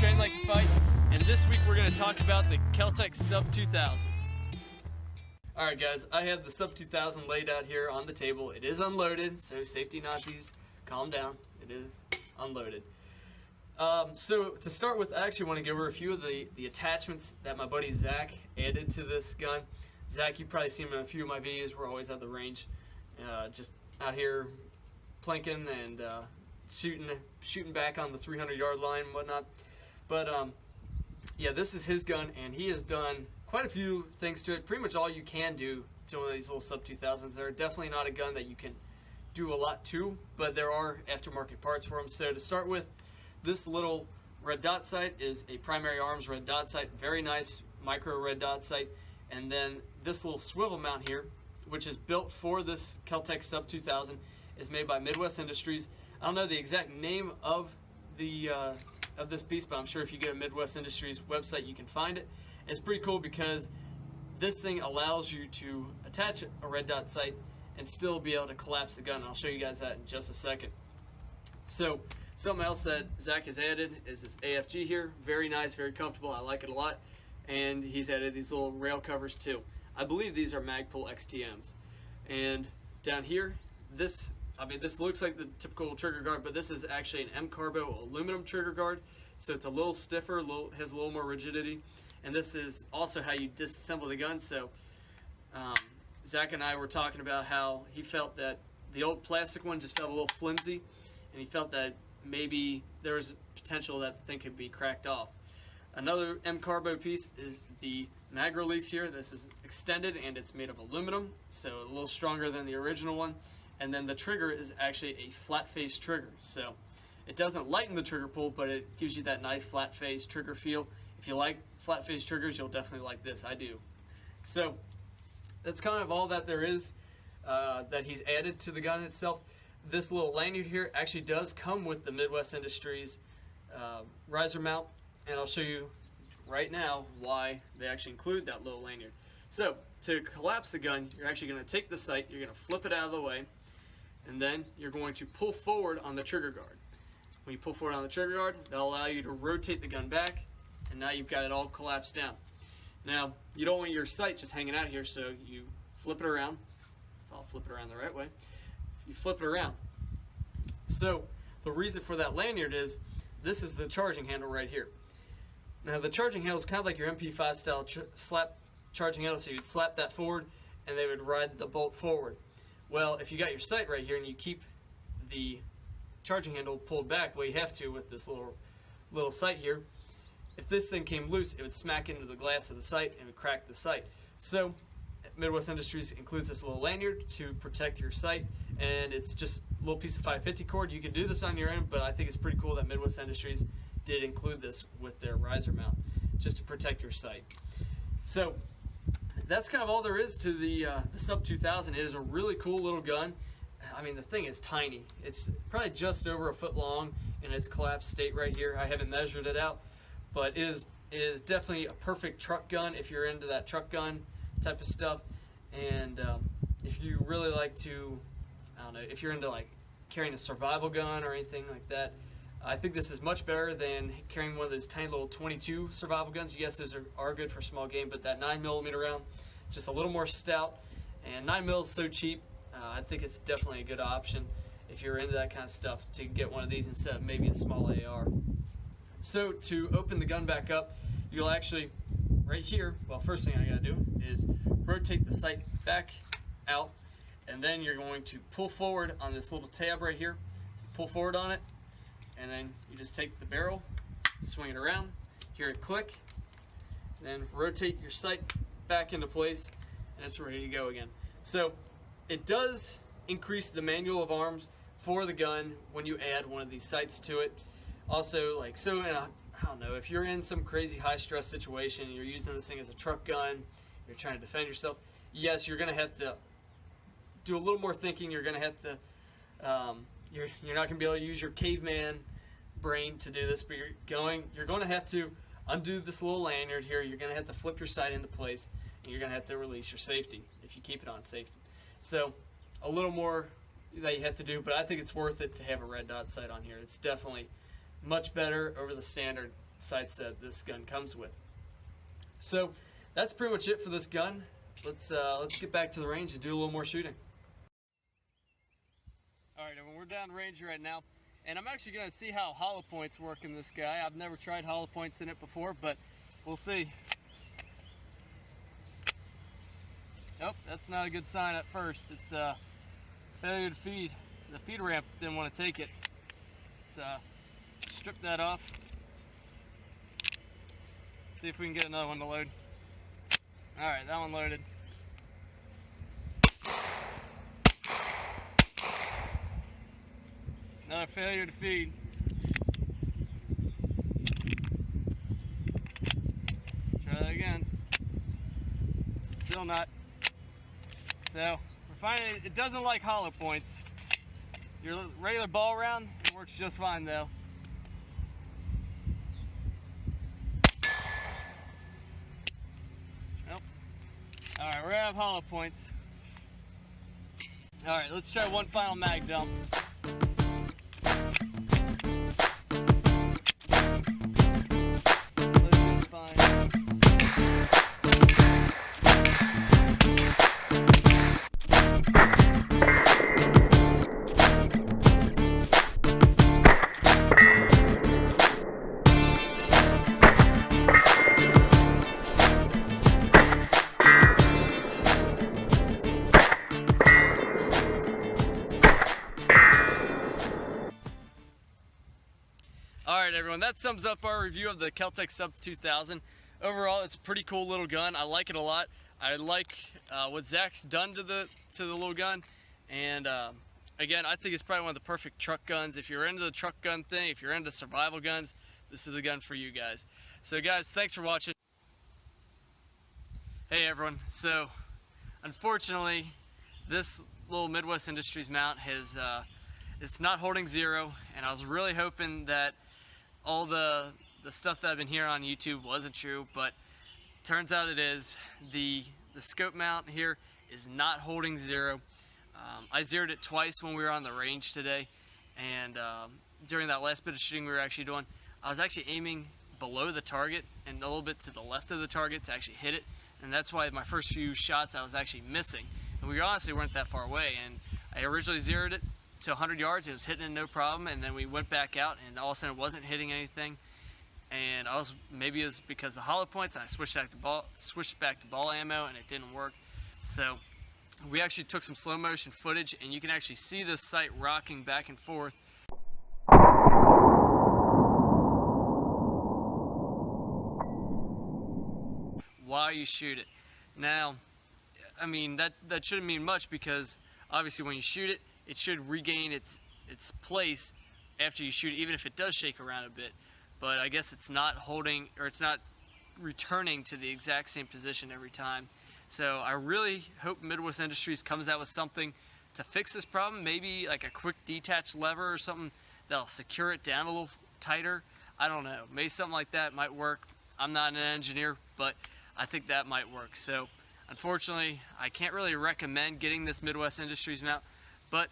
Train Like a Fight, and this week we're going to talk about the Kel-Tec Sub 2000. Alright guys, I have the Sub 2000 laid out here on the table. It is unloaded, so safety Nazis, calm down. It is unloaded. So to start with, I actually want to go over a few of the attachments that my buddy Zach added to this gun. Zach, you've probably seen him in a few of my videos. We're always at the range, just out here planking and shooting back on the 300-yard line and whatnot. But yeah, this is his gun, and he has done quite a few things to it. Pretty much all you can do to one of these little Sub 2000s. They're definitely not a gun that you can do a lot to, but there are aftermarket parts for them. So to start with, this little red dot sight is a primary arms red dot sight, very nice micro red dot sight. And then this little swivel mount here, which is built for this Kel-Tec Sub 2000, is made by Midwest Industries. I don't know the exact name of this piece, but I'm sure if you go to Midwest Industries website, you can find it. And it's pretty cool because this thing allows you to attach a red dot sight and still be able to collapse the gun. And I'll show you guys that in just a second. So something else that Zach has added is this AFG here. Very nice, very comfortable. I like it a lot. And he's added these little rail covers too. I believe these are Magpul XTMs. And down here, this looks like the typical trigger guard, but this is actually an Carbo aluminum trigger guard. So it's a little stiffer, has a little more rigidity. And this is also how you disassemble the gun. So Zach and I were talking about how he felt that the old plastic one just felt a little flimsy, and he felt that maybe there was potential that the thing could be cracked off. Another Carbo piece is the mag release here. This is extended and it's made of aluminum, so a little stronger than the original one. And then the trigger is actually a flat face trigger, so it doesn't lighten the trigger pull, but it gives you that nice flat face trigger feel. If you like flat face triggers, you'll definitely like this. I do. So that's kind of all that there is that he's added to the gun itself. This little lanyard here actually does come with the Midwest Industries riser mount, and I'll show you right now why they actually include that little lanyard. So to collapse the gun, you're actually going to take the sight, you're going to flip it out of the way, and then you're going to pull forward on the trigger guard. When you pull forward on the trigger guard, that'll allow you to rotate the gun back, and now you've got it all collapsed down. Now, you don't want your sight just hanging out here, so you flip it around. I'll flip it around the right way. You flip it around. So the reason for that lanyard is this is the charging handle right here. Now the charging handle is kind of like your MP5 style slap charging handle, so you'd slap that forward and they would ride the bolt forward. Well, if you got your sight right here and you keep the charging handle pulled back, well, you have to with this little sight here. If this thing came loose, it would smack into the glass of the sight and would crack the sight. So Midwest Industries includes this little lanyard to protect your sight, and it's just a little piece of 550 cord. You can do this on your own, but I think it's pretty cool that Midwest Industries did include this with their riser mount just to protect your sight. So that's kind of all there is to the Sub 2000. It is a really cool little gun. I mean, the thing is tiny. It's probably just over a foot long in its collapsed state right here. I haven't measured it out, but it is definitely a perfect truck gun if you're into that truck gun type of stuff. And if you really like to, I don't know, if you're into like carrying a survival gun or anything like that, I think this is much better than carrying one of those tiny little 22 survival guns. Yes, those are good for small game, but that 9mm round, just a little more stout, and 9mm is so cheap. I think it's definitely a good option if you're into that kind of stuff to get one of these instead of maybe a small AR. So to open the gun back up, you'll actually, right here, well, first thing I gotta do is rotate the sight back out, and then you're going to pull forward on this little tab right here. Pull forward on it, and then you just take the barrel, swing it around, hear it click, then rotate your sight back into place, and it's ready to go again. So it does increase the manual of arms for the gun when you add one of these sights to it. Also, like, so in a, I don't know, if you're in some crazy high stress situation and you're using this thing as a truck gun, you're trying to defend yourself, yes, you're going to have to do a little more thinking. You're going to have to, you're not going to be able to use your caveman brain to do this, but you're going to have to undo this little lanyard here. You're going to have to flip your sight into place, and you're going to have to release your safety if you keep it on safety. So a little more that you have to do, but I think it's worth it to have a red dot sight on here. It's definitely much better over the standard sights that this gun comes with. So that's pretty much it for this gun. Let's get back to the range and do a little more shooting. Alright, everyone, we're down range right now, and I'm actually going to see how hollow points work in this guy. I've never tried hollow points in it before, but we'll see. Nope, that's not a good sign at first. It's failure to feed. The feed ramp didn't want to take it. Let's strip that off. See if we can get another one to load. Alright, that one loaded. Another failure to feed. Try that again. Still not. So, we're finding it doesn't like hollow points. Your regular ball round works just fine though. Nope. Alright, we're gonna have hollow points. Alright, let's try one final mag dump. Alright everyone, that sums up our review of the Kel-Tec Sub 2000. Overall, it's a pretty cool little gun. I like it a lot. I like what Zach's done to the little gun, and again, I think it's probably one of the perfect truck guns. If you're into the truck gun thing, if you're into survival guns, this is the gun for you guys. So guys, thanks for watching. Hey everyone, so unfortunately, this little Midwest Industries mount has it's not holding zero, and I was really hoping that all the stuff that I've been hearing on YouTube wasn't true, but turns out it is. The scope mount here is not holding zero. I zeroed it twice when we were on the range today, and during that last bit of shooting we were actually doing, I was actually aiming below the target and a little bit to the left of the target to actually hit it, and that's why my first few shots I was actually missing. And we honestly weren't that far away, and I originally zeroed it to 100 yards, it was hitting it no problem, and then we went back out and all of a sudden it wasn't hitting anything, and maybe it was because of the hollow points, and I switched back to ball ammo and it didn't work. So we actually took some slow motion footage, and you can actually see this sight rocking back and forth while you shoot it. Now, I mean, that shouldn't mean much, because obviously when you shoot it, it should regain its place after you shoot it, even if it does shake around a bit. But I guess it's not holding, or it's not returning to the exact same position every time. So I really hope Midwest Industries comes out with something to fix this problem. Maybe like a quick detach lever or something that'll secure it down a little tighter. I don't know. Maybe something like that might work. I'm not an engineer, but I think that might work. So unfortunately, I can't really recommend getting this Midwest Industries mount, but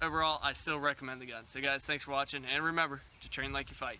overall, I still recommend the gun. So guys, thanks for watching, and remember to train like you fight.